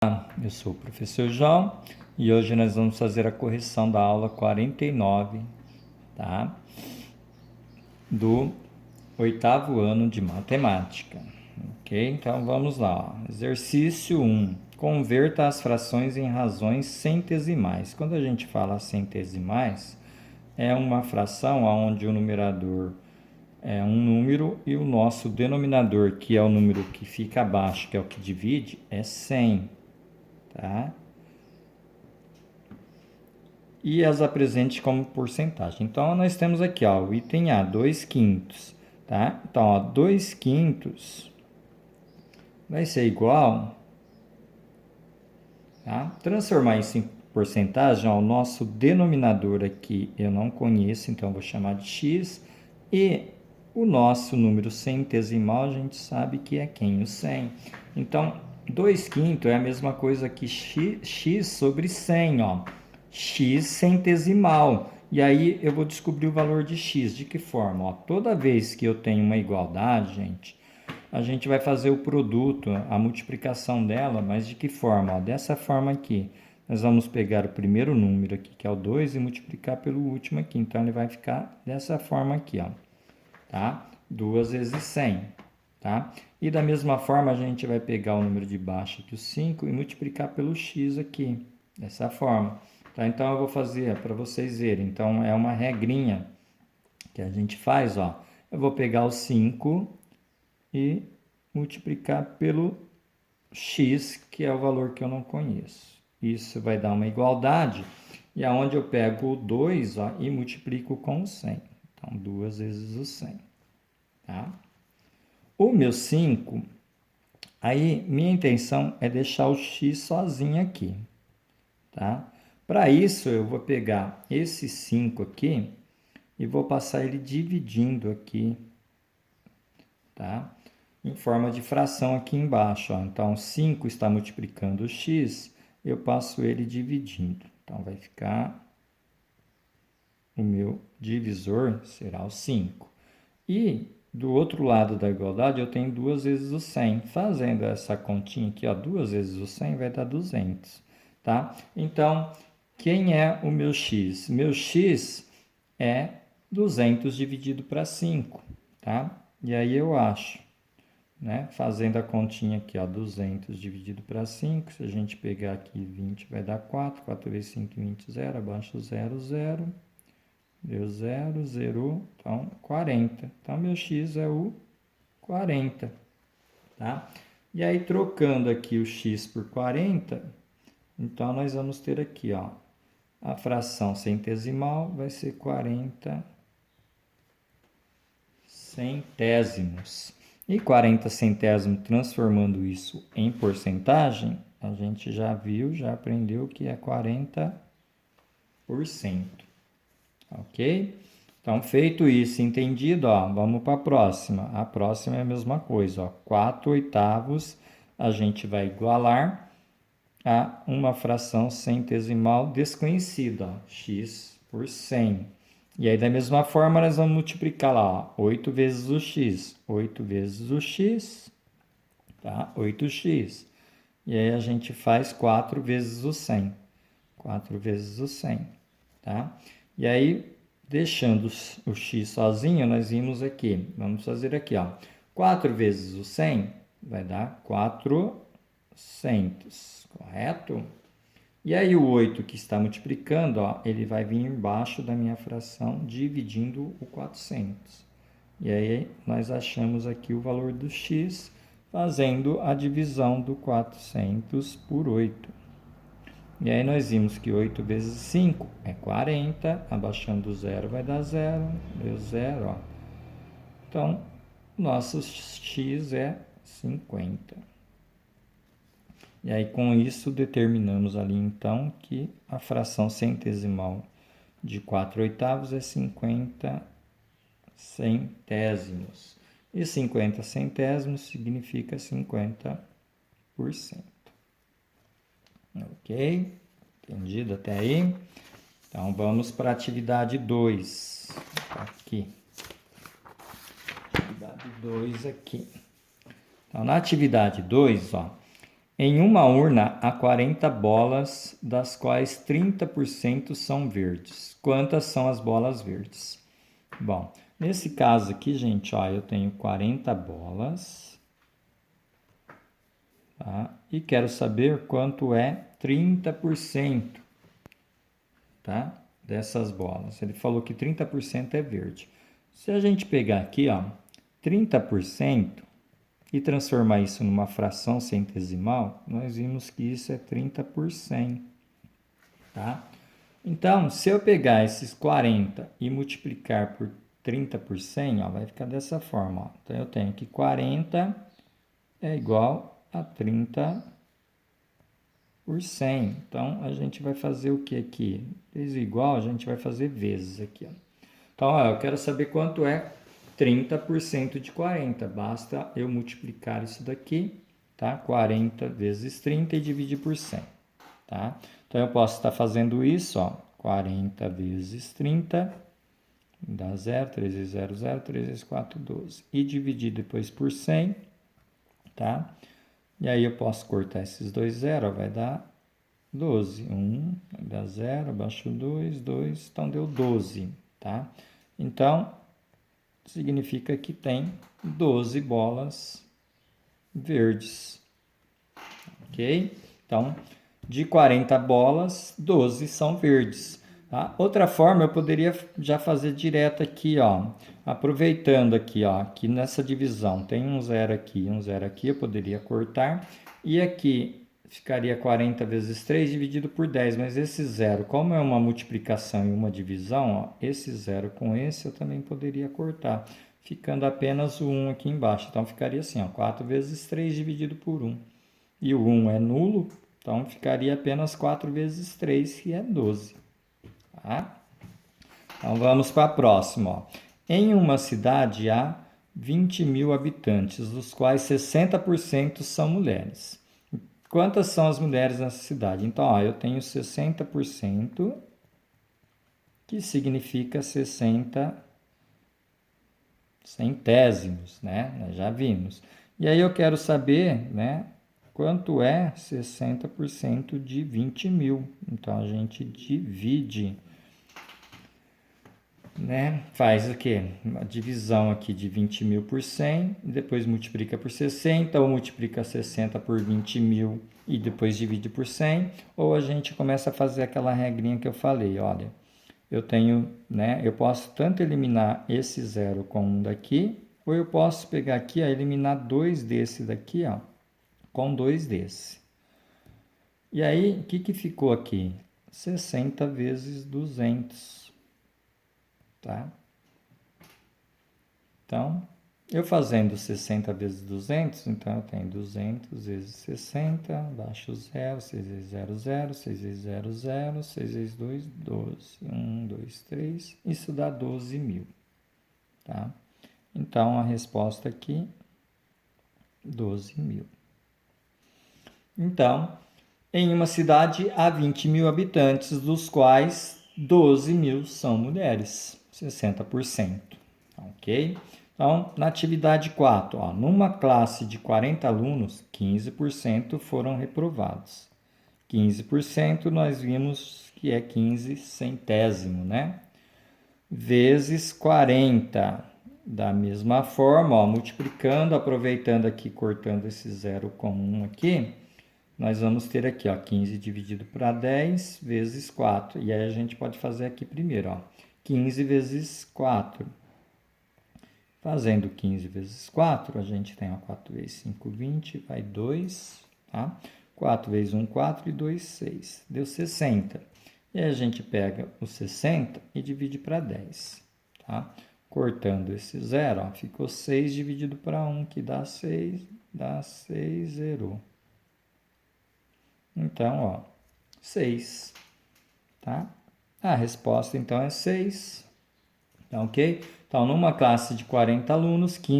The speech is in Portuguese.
Eu sou o professor João e hoje nós vamos fazer a correção da aula 49, tá? Do 8º ano de matemática, ok? Então vamos lá, ó. Exercício 1. Converta as frações em razões centesimais. Quando a gente fala centesimais, é uma fração onde o numerador é um número e o nosso denominador, que é o número que fica abaixo, que é o que divide, é 100. Tá? E as apresente como porcentagem. Então, nós temos aqui, ó, o item A, 2/5, tá? Então, ó, 2/5 vai ser igual, tá? Transformar isso em porcentagem, ó, o nosso denominador aqui eu não conheço, então eu vou chamar de x, e o nosso número centesimal a gente sabe que é quem? O 100. Então, 2/5 é a mesma coisa que x sobre 100, ó. X centesimal. E aí eu vou descobrir o valor de x. De que forma? Ó, toda vez que eu tenho uma igualdade, gente, a gente vai fazer o produto, a multiplicação dela, mas de que forma? Ó, dessa forma aqui. Nós vamos pegar o primeiro número aqui, que é o 2, e multiplicar pelo último aqui. Então, ele vai ficar dessa forma aqui, ó. Tá? 2 vezes 100. Tá? E da mesma forma, a gente vai pegar o número de baixo aqui, o 5, e multiplicar pelo x aqui. Dessa forma. Tá? Então, eu vou fazer para vocês verem. Então, é uma regrinha que a gente faz, ó. Eu vou pegar o 5 e multiplicar pelo x, que é o valor que eu não conheço. Isso vai dar uma igualdade, e aonde eu pego o 2, ó, e multiplico com o 100. Então, 2 vezes o 100. Tá? O meu 5, aí minha intenção é deixar o x sozinho aqui. Tá? Para isso, eu vou pegar esse 5 aqui e vou passar ele dividindo aqui, tá? Em forma de fração aqui embaixo. Ó. Então, 5 está multiplicando o x, eu passo ele dividindo. Então, vai ficar, o meu divisor será o 5. E do outro lado da igualdade, eu tenho 2 vezes o 100. Fazendo essa continha aqui, ó, 2 vezes o 100 vai dar 200. Tá? Então, quem é o meu x? Meu x é 200 dividido para 5. Tá? E aí eu acho, né? Fazendo a continha aqui, ó, 200 dividido para 5, se a gente pegar aqui 20 vai dar 4, 4 vezes 5, 20, 0, abaixo 0, 0, deu 0, zerou, então 40. Então, meu x é o 40, tá? E aí, trocando aqui o x por 40, então nós vamos ter aqui, ó, a fração centesimal vai ser 40 centésimos. E 40 centésimos, transformando isso em porcentagem, a gente já viu, já aprendeu que é 40%. Ok? Então, feito isso, entendido, ó, vamos para a próxima. A próxima é a mesma coisa, ó, 4/8 a gente vai igualar a uma fração centesimal desconhecida, ó, x por 100. E aí, da mesma forma, nós vamos multiplicar lá, ó, 8 vezes o x. 8 vezes o x, tá? 8x. E aí, a gente faz 4 vezes o 100. 4 vezes o 100, tá? E aí, deixando o x sozinho, nós vimos aqui. Vamos fazer aqui, ó. 4 vezes o 100 vai dar 400, correto? E aí o 8 que está multiplicando, ó, ele vai vir embaixo da minha fração, dividindo o 400. E aí nós achamos aqui o valor do x, fazendo a divisão do 400 por 8. E aí nós vimos que 8 vezes 5 é 40, abaixando o 0 vai dar 0, deu 0, ó. Então, nosso x é 50. E aí, com isso, determinamos ali, então, que a fração centesimal de 4/8 é 50 centésimos. E 50 centésimos significa 50%. Ok? Entendido até aí? Então, vamos para a atividade 2. Aqui. Atividade 2 aqui. Então, na atividade 2, ó, Em uma urna há 40 bolas, das quais 30% são verdes. Quantas são as bolas verdes? Bom, nesse caso aqui, gente, ó, eu tenho 40 bolas, tá? E quero saber quanto é 30%, tá? Dessas bolas. Ele falou que 30% é verde. Se a gente pegar aqui, ó, 30% e transformar isso numa fração centesimal, nós vimos que isso é 30%, tá? Então, se eu pegar esses 40 e multiplicar por 30 por 100, ó, vai ficar dessa forma, ó. Então, eu tenho que 40 é igual a 30 por 100. Então, a gente vai fazer o que aqui? Vezes igual, a gente vai fazer vezes aqui, ó. Então, ó, eu quero saber quanto é 30% de 40. Basta eu multiplicar isso daqui, tá? 40 vezes 30 e dividir por 100, tá? Então, eu posso estar fazendo isso, ó. 40 vezes 30 dá 0, 3 vezes 0, 0, 3 vezes 4, 12. E dividir depois por 100, tá? E aí eu posso cortar esses dois zeros, vai dar 12. 1, vai dar 0, abaixo 2, 2, então deu 12, tá? Então, significa que tem 12 bolas verdes, ok? Então, de 40 bolas, 12 são verdes. Tá? Outra forma, eu poderia já fazer direto aqui, ó, aproveitando aqui, ó, aqui nessa divisão, tem um 0 aqui, eu poderia cortar, e aqui ficaria 40 vezes 3 dividido por 10, mas esse 0, como é uma multiplicação e uma divisão, ó, esse 0 com esse eu também poderia cortar, ficando apenas o 1 aqui embaixo. Então, ficaria assim, ó, 4 vezes 3 dividido por 1. E o 1 é nulo, então ficaria apenas 4 vezes 3, que é 12. Tá? Então, vamos para a próxima. Ó. Em uma cidade há 20 mil habitantes, dos quais 60% são mulheres. Quantas são as mulheres nessa cidade? Então, ó, eu tenho 60%, que significa 60 centésimos, né? Nós já vimos. E aí eu quero saber, né, quanto é 60% de 20 mil. Então, a gente divide, né? Faz o quê? Uma divisão aqui de 20 mil por 100, depois multiplica por 60, ou multiplica 60 por 20 mil e depois divide por 100, ou a gente começa a fazer aquela regrinha que eu falei, olha, eu tenho, né, eu posso tanto eliminar esse 0 com um daqui, ou eu posso pegar aqui, ó, eliminar 2 desse daqui, ó, com 2 desse. E aí, o que ficou aqui? 60 vezes 200. Tá? Então, eu fazendo 60 vezes 200, então eu tenho 200 vezes 60, baixo 0, 6 vezes 0, 0, 6 vezes 0, 0, 6 vezes 2, 12. 1, 2, 3, isso dá 12 mil. Tá? Então, a resposta aqui, 12 mil. Então, em uma cidade há 20 mil habitantes, dos quais 12 mil são mulheres, 60%. Ok? Então, na atividade 4, ó, numa classe de 40 alunos, 15% foram reprovados. 15% nós vimos que é 15 centésimo, né? Vezes 40. Da mesma forma, ó, multiplicando, aproveitando aqui, cortando esse 0 com 1 aqui, nós vamos ter aqui, ó, 15 dividido para 10 vezes 4. E aí a gente pode fazer aqui primeiro, ó, 15 vezes 4. Fazendo 15 vezes 4, a gente tem, ó, 4 vezes 5, 20, vai 2, tá? 4 vezes 1, 4 e 2, 6. Deu 60. E aí a gente pega o 60 e divide para 10, tá? Cortando esse 0, ó, ficou 6 dividido para 1, que dá 6, zerou. Então, ó, 6, tá? A resposta, então, é 6, tá ok? Então, numa classe de 40 alunos, 15